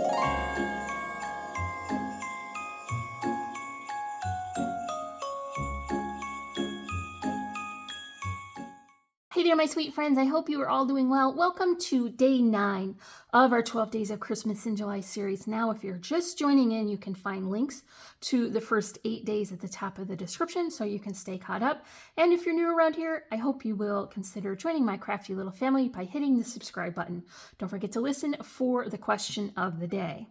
Hey there, my sweet friends. I hope you are all doing well. Welcome to day 9 of our 12 Days of Christmas in July series. Now, if you're just joining in, you can find links to the first 8 days at the top of the description so you can stay caught up. And if you're new around here, I hope you will consider joining my crafty little family by hitting the subscribe button. Don't forget to listen for the question of the day.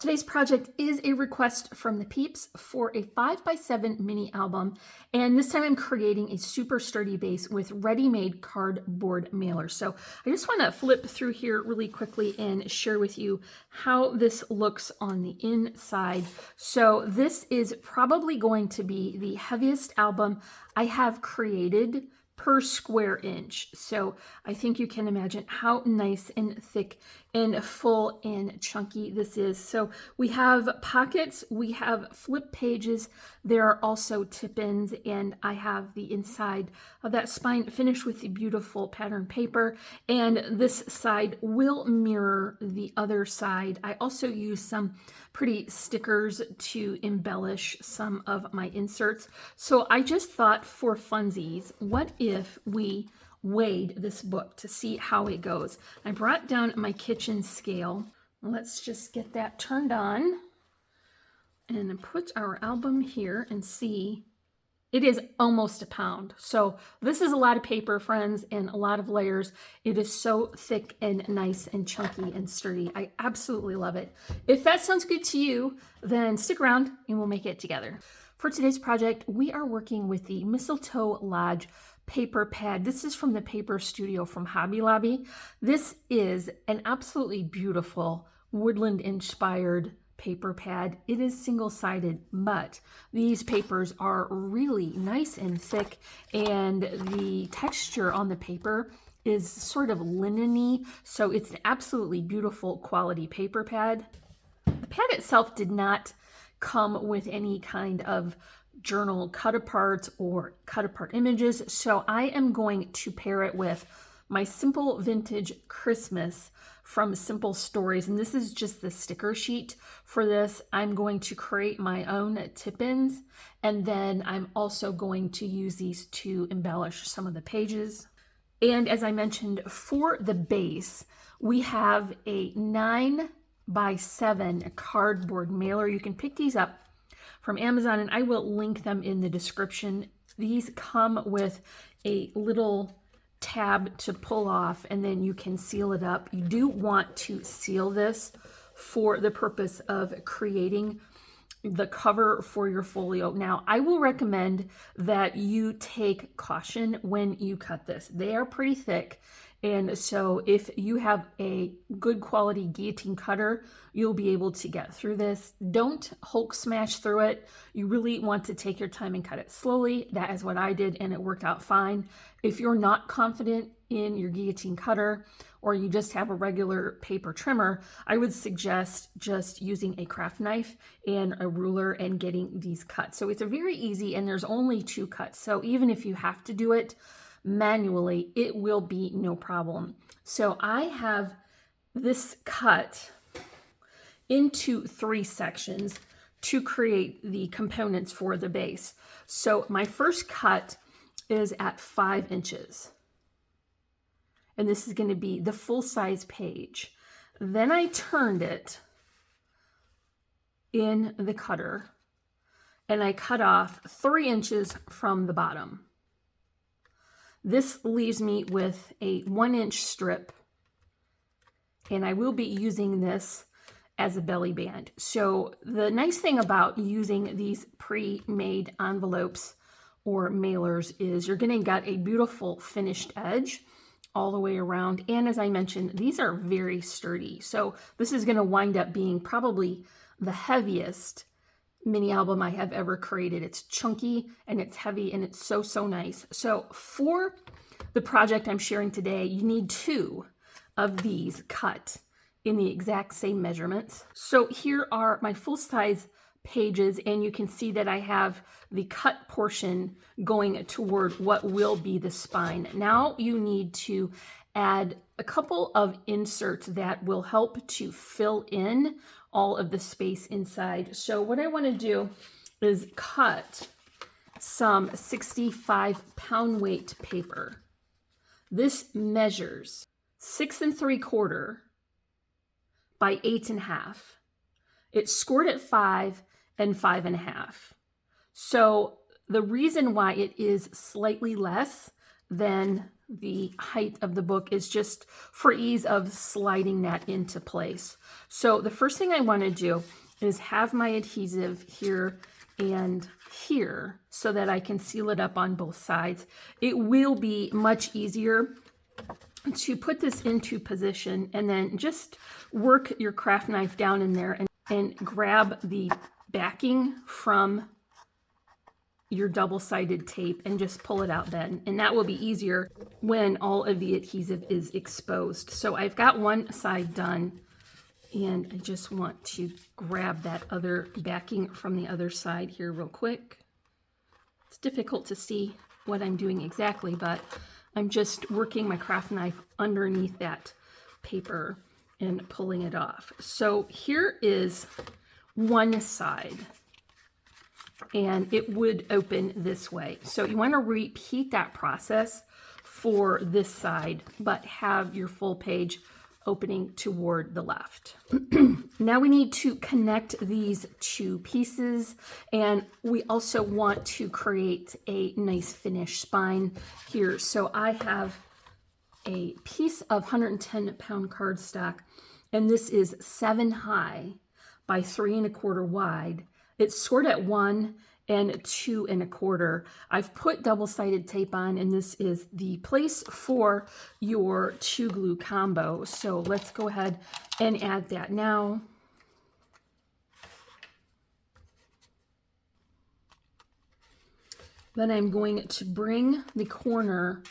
Today's project is a request from the peeps for a 5x7 mini album, and this time I'm creating a super sturdy base with ready-made cardboard mailers. So I just want to flip through here really quickly and share with you how this looks on the inside. So this is probably going to be the heaviest album I have created per square inch. So I think you can imagine how nice and thick and full and chunky this is. So we have pockets, we have flip pages, there are also tip-ins, and I have the inside of that spine finished with the beautiful pattern paper, and this side will mirror the other side. I also use some pretty stickers to embellish some of my inserts. So I just thought, for funsies, what if we weighed this book to see how it goes? I brought down my kitchen scale. Let's just get that turned on and put our album here and see. It is almost a pound. So this is a lot of paper, friends, and a lot of layers. It is so thick and nice and chunky and sturdy. I absolutely love it. If that sounds good to you, then stick around and we'll make it together. For today's project, we are working with the Mistletoe Lodge paper pad. This is from the Paper Studio from Hobby Lobby. This is an absolutely beautiful woodland-inspired paper pad. It is single-sided, but these papers are really nice and thick, and the texture on the paper is sort of linen-y, so it's an absolutely beautiful quality paper pad. The pad itself did not come with any kind of journal cut apart or cut apart images, so I am going to pair it with my Simple Vintage Christmas from Simple Stories, and this is just the sticker sheet for this. I'm going to create my own tip-ins, and then I'm also going to use these to embellish some of the pages. And as I mentioned, for the base, we have a 9x7 cardboard mailer. You can pick these up from Amazon, and I will link them in the description. These come with a little tab to pull off, and then you can seal it up. You do want to seal this for the purpose of creating the cover for your folio. Now, I will recommend that you take caution when you cut this. They are pretty thick, and so if you have a good quality guillotine cutter, you'll be able to get through this. Don't Hulk smash through it. You really want to take your time and cut it slowly. That is what I did, and it worked out fine. If you're not confident in your guillotine cutter, or you just have a regular paper trimmer, I would suggest just using a craft knife and a ruler and getting these cut. So it's a very easy, and there's only 2 cuts. So even if you have to do it manually, it will be no problem. So I have this cut into 3 sections to create the components for the base. So my first cut is at 5 inches. And this is going to be the full-size page. Then I turned it in the cutter, and I cut off 3 inches from the bottom. This leaves me with a 1-inch strip, and I will be using this as a belly band. So the nice thing about using these pre-made envelopes or mailers is you're going to get a beautiful finished edge all the way around. And as I mentioned, these are very sturdy. So this is going to wind up being probably the heaviest mini album I have ever created. It's chunky and it's heavy and it's so, so nice. So for the project I'm sharing today, you need 2 of these cut in the exact same measurements. So here are my full-size pages, and you can see that I have the cut portion going toward what will be the spine. Now you need to add a couple of inserts that will help to fill in all of the space inside. So what I want to do is cut some 65-pound weight paper. This measures 6 3/4 by 8.5. It's scored at 5 and 5.5. So the reason why it is slightly less than the height of the book is just for ease of sliding that into place. So the first thing I want to do is have my adhesive here and here so that I can seal it up on both sides. It will be much easier to put this into position and then just work your craft knife down in there and grab the backing from your double-sided tape and just pull it out then. And that will be easier when all of the adhesive is exposed. So I've got one side done, and I just want to grab that other backing from the other side here real quick. It's difficult to see what I'm doing exactly, but I'm just working my craft knife underneath that paper and pulling it off. So here is one side, and it would open this way. So you want to repeat that process for this side, but have your full page opening toward the left. Now we need to connect these two pieces, and we also want to create a nice finished spine here. So I have a piece of 110-pound cardstock, and this is 7 high by 3 1/4 wide. It's scored at 1 and 2 1/4. I've put double-sided tape on, and this is the place for your 2 glue combo. So let's go ahead and add that now. Then I'm going to bring the corner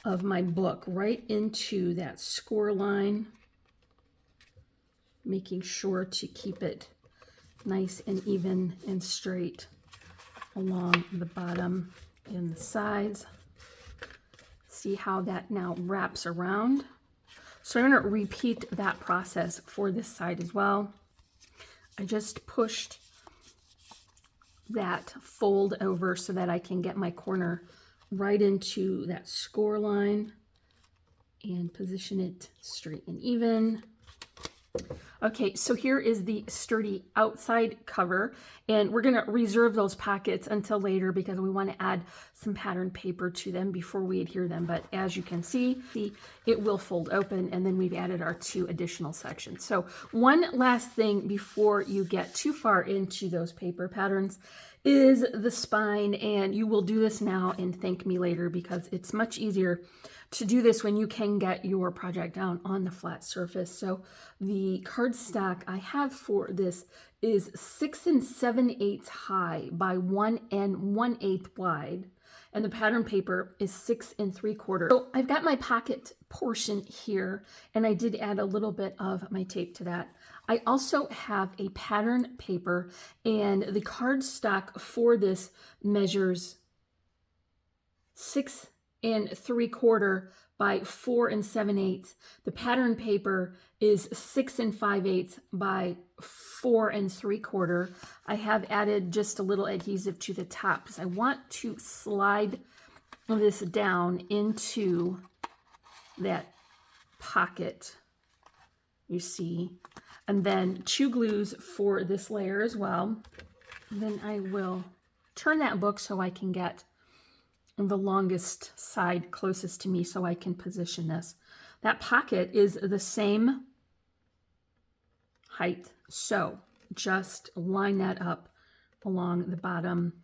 of my book right into that score line, making sure to keep it nice and even and straight along the bottom and the sides. See how that now wraps around. So I'm going to repeat that process for this side as well. I just pushed that fold over so that I can get my corner right into that score line and position it straight and even. Okay, so here is the sturdy outside cover, and we're going to reserve those pockets until later because we want to add some pattern paper to them before we adhere them. But as you can see, it will fold open, and then we've added our 2 additional sections. So one last thing before you get too far into those paper patterns is the spine, and you will do this now and thank me later because it's much easier to do this when you can get your project down on the flat surface. So the cardstock I have for this is 6 7/8 high by 1 1/8 wide, and the pattern paper is 6 3/4. So I've got my pocket portion here, and I did add a little bit of my tape to that. I also have a pattern paper, and the cardstock for this measures 6 3/4 by 4 7/8. The pattern paper is 6 5/8 by 4 3/4. I have added just a little adhesive to the top because I want to slide this down into that pocket, you see, and then 2 glues for this layer as well. Then I will turn that book so I can get the longest side closest to me so I can position this. That pocket is the same height, so just line that up along the bottom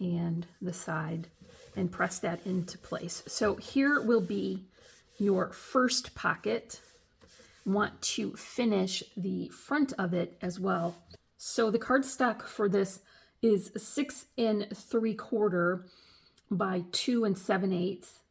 and the side and press that into place. So here will be your first pocket. Want to finish the front of it as well. So the cardstock for this is 6 3/4 by 2 7/8,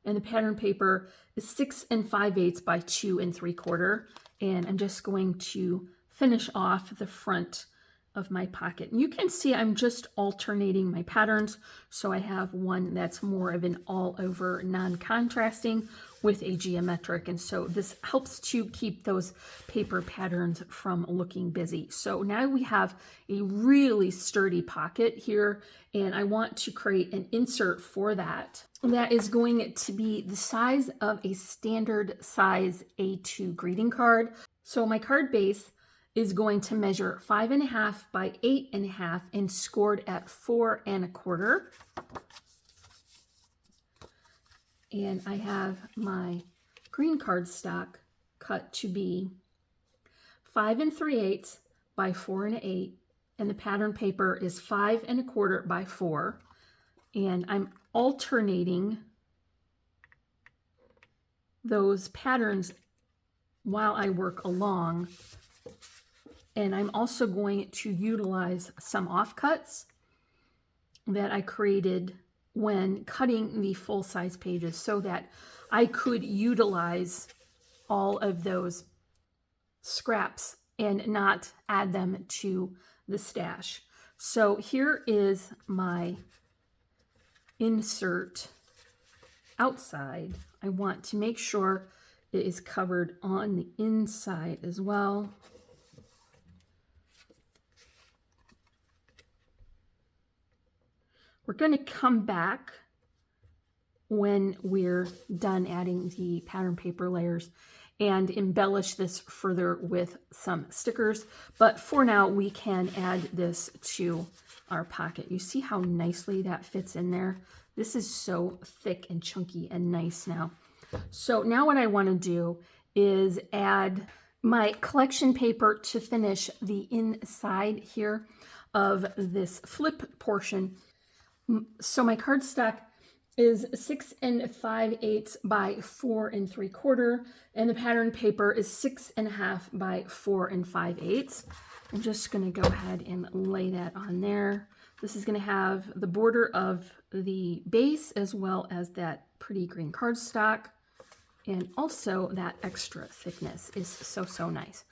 and the pattern paper is 6 5/8 by 2 3/4. And I'm just going to finish off the front of my pocket. And you can see I'm just alternating my patterns. So I have one that's more of an all over non-contrasting with a geometric. And so this helps to keep those paper patterns from looking busy. So now we have a really sturdy pocket here, and I want to create an insert for that. That is going to be the size of a standard size A2 greeting card. So my card base is going to measure 5.5 by 8.5 and scored at 4 1/4. And I have my green cardstock cut to be 5 3/8 by 4 1/8, and the pattern paper is 5 1/4 by 4. And I'm alternating those patterns while I work along. And I'm also going to utilize some offcuts that I created when cutting the full-size pages so that I could utilize all of those scraps and not add them to the stash. So here is my insert outside. I want to make sure it is covered on the inside as well. We're going to come back when we're done adding the pattern paper layers and embellish this further with some stickers. But for now, we can add this to our pocket. You see how nicely that fits in there? This is so thick and chunky and nice now. So now what I want to do is add my collection paper to finish the inside here of this flip portion. So my cardstock is 6 5/8 by 4 3/4, and the pattern paper is 6 1/2 by 4 5/8. I'm just going to go ahead and lay that on there. This is going to have the border of the base as well as that pretty green cardstock, and also that extra thickness is so nice.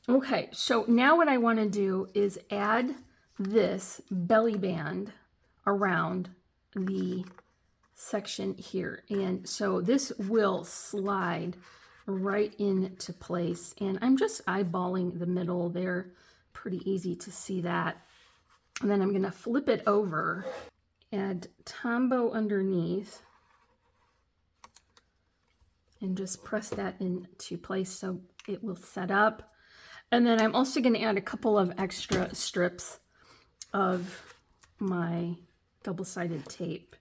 Okay, so now what I want to do is add this belly band around the section here, and so this will slide right into place, and I'm just eyeballing the middle there. Pretty easy to see that. And then I'm going to flip it over, add Tombow underneath, and just press that into place so it will set up. And then I'm also going to add a couple of extra strips of my double-sided tape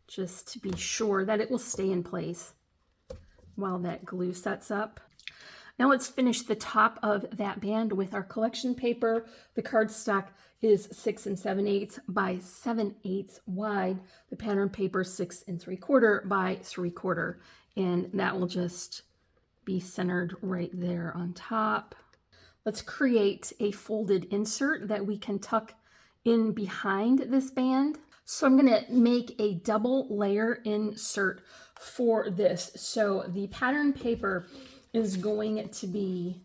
just to be sure that it will stay in place while that glue sets up. Now let's finish the top of that band with our collection paper. The cardstock is 6 7/8 by 7/8 wide. The pattern paper 6 3/4 by 3/4, and that will just be centered right there on top. Let's create a folded insert that we can tuck in behind this band. So I'm going to make a double layer insert for this. So the pattern paper is going to be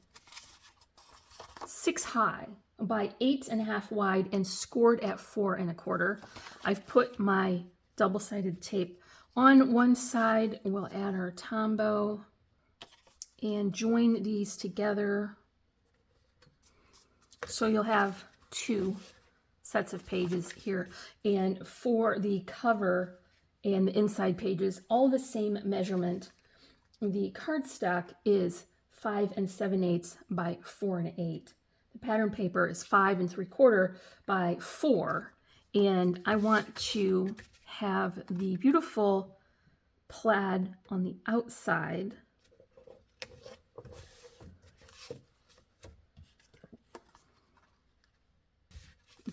6 high by 8 1/2 wide and scored at 4 1/4. I've put my double-sided tape on one side. We'll add our Tombow and join these together. So you'll have 2 sets of pages here, and for the cover and the inside pages, all the same measurement. The cardstock is 5 7/8 by 4 1/8. The pattern paper is 5 3/4 by 4, and I want to have the beautiful plaid on the outside.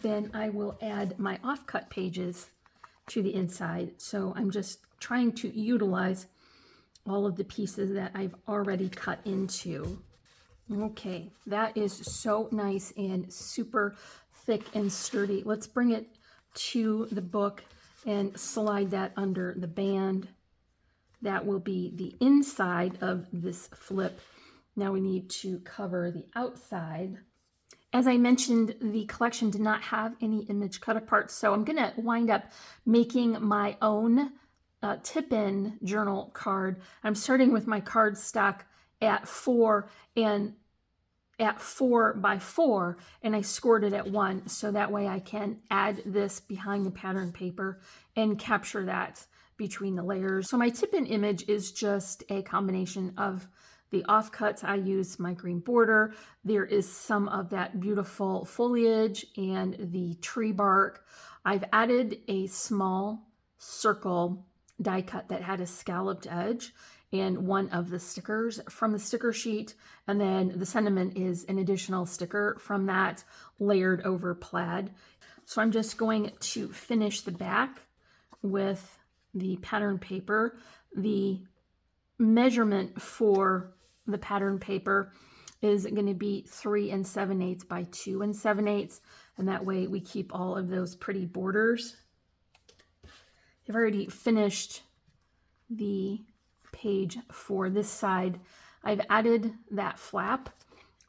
Then I will add my offcut pages to the inside. So I'm just trying to utilize all of the pieces that I've already cut into. Okay, that is so nice and super thick and sturdy. Let's bring it to the book and slide that under the band. That will be the inside of this flip. Now we need to cover the outside. As I mentioned, the collection did not have any image cut apart, so I'm gonna wind up making my own tip-in journal card. I'm starting with my cardstock at 4 by 4, and I scored it at 1, so that way I can add this behind the pattern paper and capture that between the layers. So my tip-in image is just a combination of the offcuts. I use my green border. There is some of that beautiful foliage and the tree bark. I've added a small circle die cut that had a scalloped edge and one of the stickers from the sticker sheet, and then the sentiment is an additional sticker from that layered over plaid. So I'm just going to finish the back with the pattern paper. The measurement for the pattern paper is going to be 3 7/8 by 2 7/8, and that way we keep all of those pretty borders. I've already finished the page for this side. I've added that flap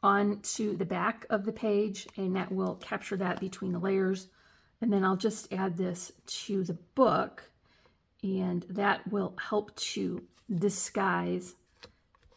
onto the back of the page, and that will capture that between the layers. And then I'll just add this to the book, and that will help to disguise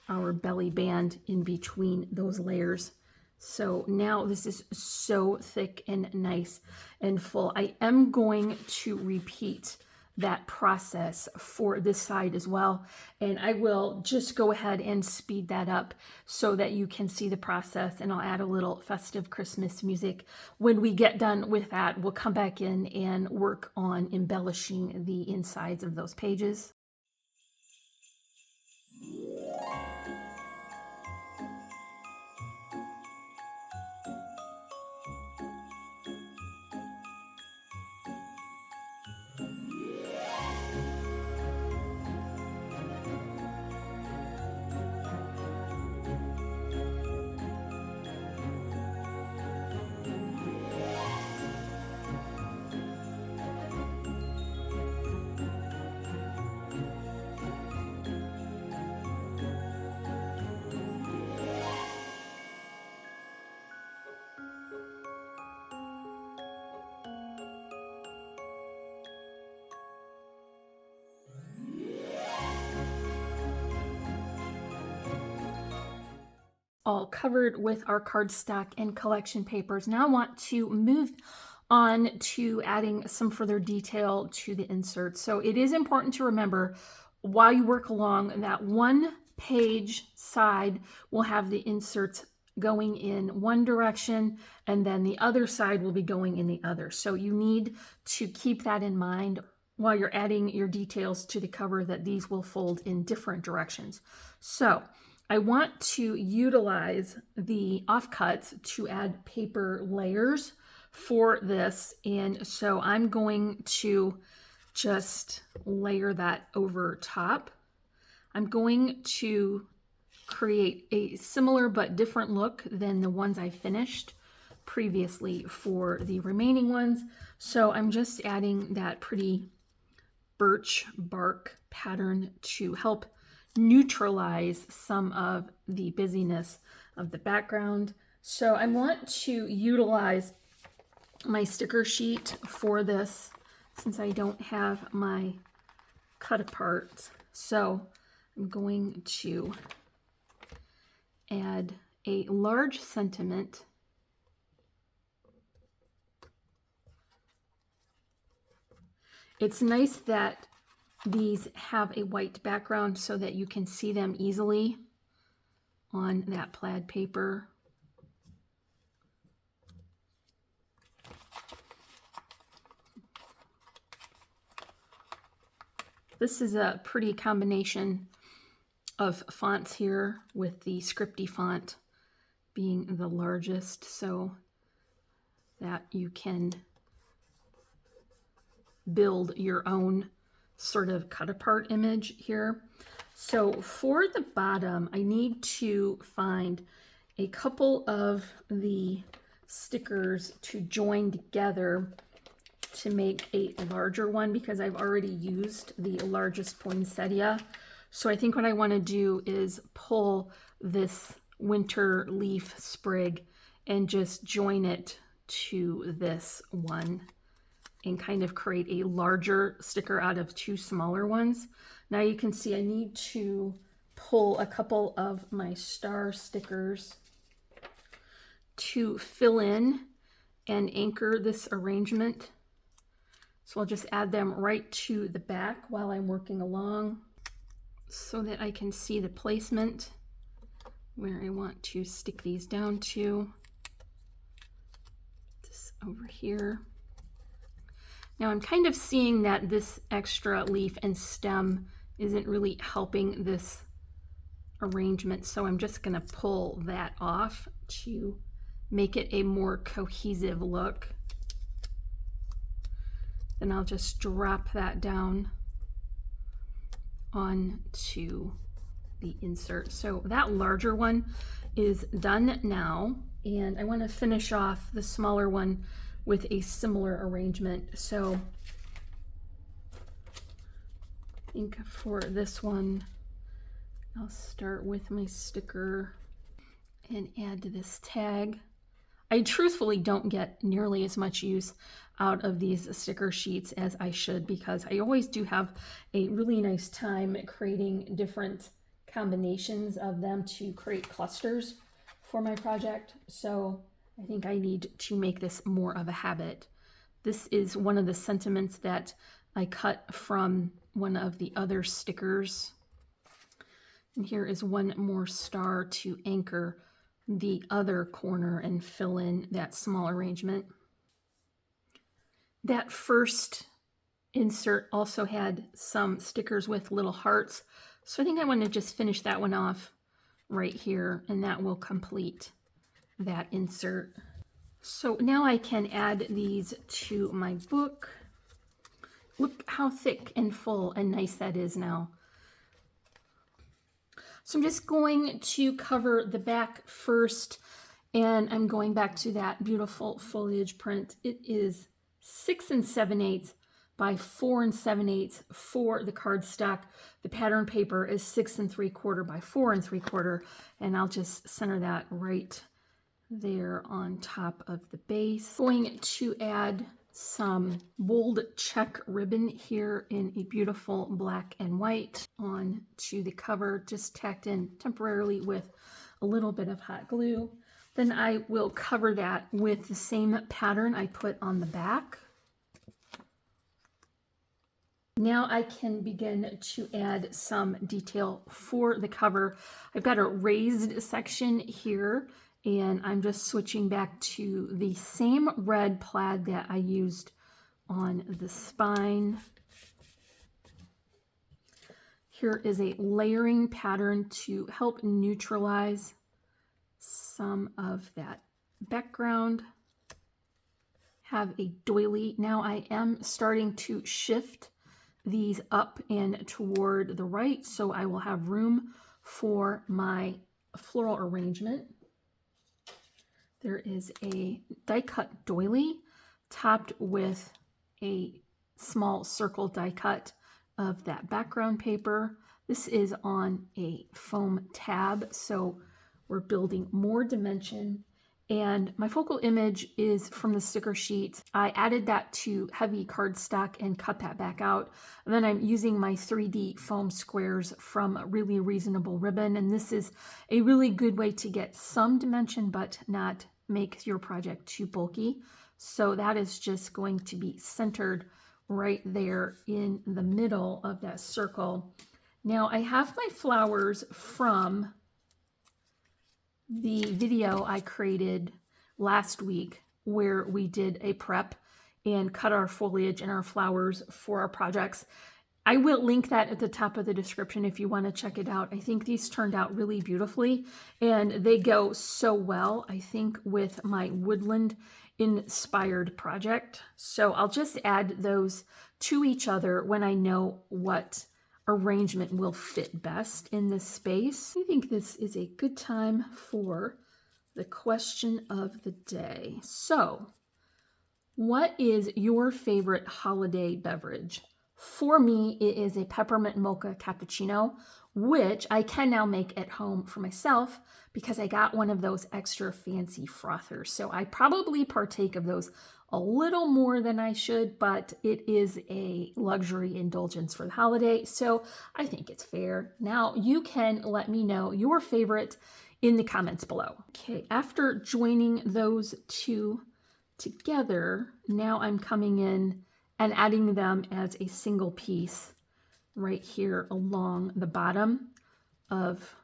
our belly band in between those layers. So now this is so thick and nice and full. I am going to repeat that process for this side as well, and I will just go ahead and speed that up so that you can see the process, and I'll add a little festive Christmas music. When we get done with that, we'll come back in and work on embellishing the insides of those pages. All covered with our cardstock and collection papers. Now I want to move on to adding some further detail to the inserts. So it is important to remember while you work along that one page side will have the inserts going in one direction, and then the other side will be going in the other. So you need to keep that in mind while you're adding your details to the cover, that these will fold in different directions. So I want to utilize the offcuts to add paper layers for this, and so I'm going to just layer that over top. I'm going to create a similar but different look than the ones I finished previously for the remaining ones. So I'm just adding that pretty birch bark pattern to help neutralize some of the busyness of the background. So I want to utilize my sticker sheet for this since I don't have my cut apart. So I'm going to add a large sentiment . It's nice that these have a white background so that you can see them easily on that plaid paper. This is a pretty combination of fonts here, with the scripty font being the largest so that you can build your own sort of cut apart image here. So for the bottom, I need to find a couple of the stickers to join together to make a larger one, because I've already used the largest poinsettia. So I think what I want to do is pull this winter leaf sprig and just join it to this one and kind of create a larger sticker out of two smaller ones. Now you can see I need to pull a couple of my star stickers to fill in and anchor this arrangement. So I'll just add them right to the back while I'm working along so that I can see the placement where I want to stick these down to. This over here. Now I'm kind of seeing that this extra leaf and stem isn't really helping this arrangement, so I'm just going to pull that off to make it a more cohesive look. Then I'll just drop that down onto the insert. So that larger one is done now, and I want to finish off the smaller one with a similar arrangement. So I think for this one, I'll start with my sticker and add this tag. I truthfully don't get nearly as much use out of these sticker sheets as I should, because I always do have a really nice time creating different combinations of them to create clusters for my project. So I think I need to make this more of a habit. This is one of the sentiments that I cut from one of the other stickers. And here is one more star to anchor the other corner and fill in that small arrangement. That first insert also had some stickers with little hearts, so I think I want to just finish that one off right here, and that will complete that insert. So now I can add these to my book. Look how thick and full and nice that is now. So I'm just going to cover the back first, and I'm going back to that beautiful foliage print. It is 6 7/8 by 4 7/8 for the cardstock. The pattern paper is 6 3/4 by 4 3/4, and I'll just center that right there on top of the base. Going to add some bold check ribbon here in a beautiful black and white on to the cover, just tacked in temporarily with a little bit of hot glue. Then I will cover that with the same pattern I put on the back. Now I can begin to add some detail for the cover. I've got a raised section here, and I'm just switching back to the same red plaid that I used on the spine. Here is a layering pattern to help neutralize some of that background. Have a doily. Now I am starting to shift these up and toward the right, so I will have room for my floral arrangement. There is a die cut doily topped with a small circle die cut of that background paper. This is on a foam tab, so we're building more dimension. And my focal image is from the sticker sheet. I added that to heavy cardstock and cut that back out. And then I'm using my 3D foam squares from Really Reasonable Ribbon. And this is a really good way to get some dimension, but not make your project too bulky. So that is just going to be centered right there in the middle of that circle. Now I have my flowers from the video I created last week where we did a prep and cut our foliage and our flowers for our projects. I will link that at the top of the description if you want to check it out. I think these turned out really beautifully, and they go so well, I think, with my woodland inspired project. So I'll just add those to each other when I know what arrangement will fit best in this space. I think this is a good time for the question of the day. So, what is your favorite holiday beverage? For me, it is a peppermint mocha cappuccino which I can now make at home for myself because I got one of those extra fancy frothers. So I probably partake of those a little more than I should, but it is a luxury indulgence for the holiday, so I think it's fair. Now you can let me know your favorite in the comments below. Okay, after joining those two together, now I'm coming in and adding them as a single piece right here along the bottom of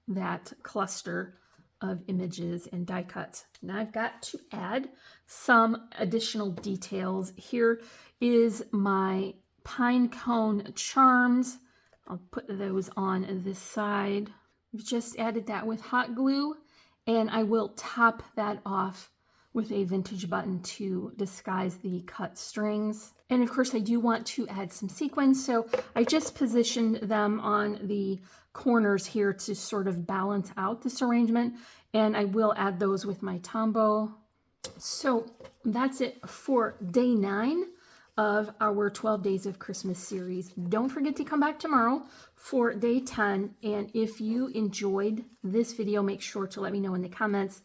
that cluster of images and die cuts. Now I've got to add some additional details. Here is my pine cone charms. I'll put those on this side. We've just added that with hot glue, and I will top that off with a vintage button to disguise the cut strings. And of course I do want to add some sequins, so I just positioned them on the corners here to sort of balance out this arrangement, and I will add those with my Tombow. So that's it for day 9 of our 12 Days of Christmas series. Don't forget to come back tomorrow for day 10, and if you enjoyed this video, make sure to let me know in the comments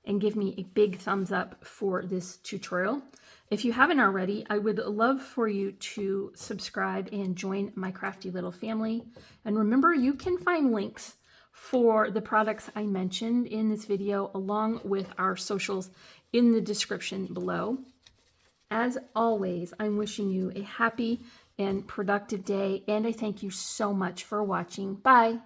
and give me a big thumbs up for this tutorial. If you haven't already, I would love for you to subscribe and join my crafty little family. And remember, you can find links for the products I mentioned in this video along with our socials in the description below. As always, I'm wishing you a happy and productive day, and I thank you so much for watching. Bye.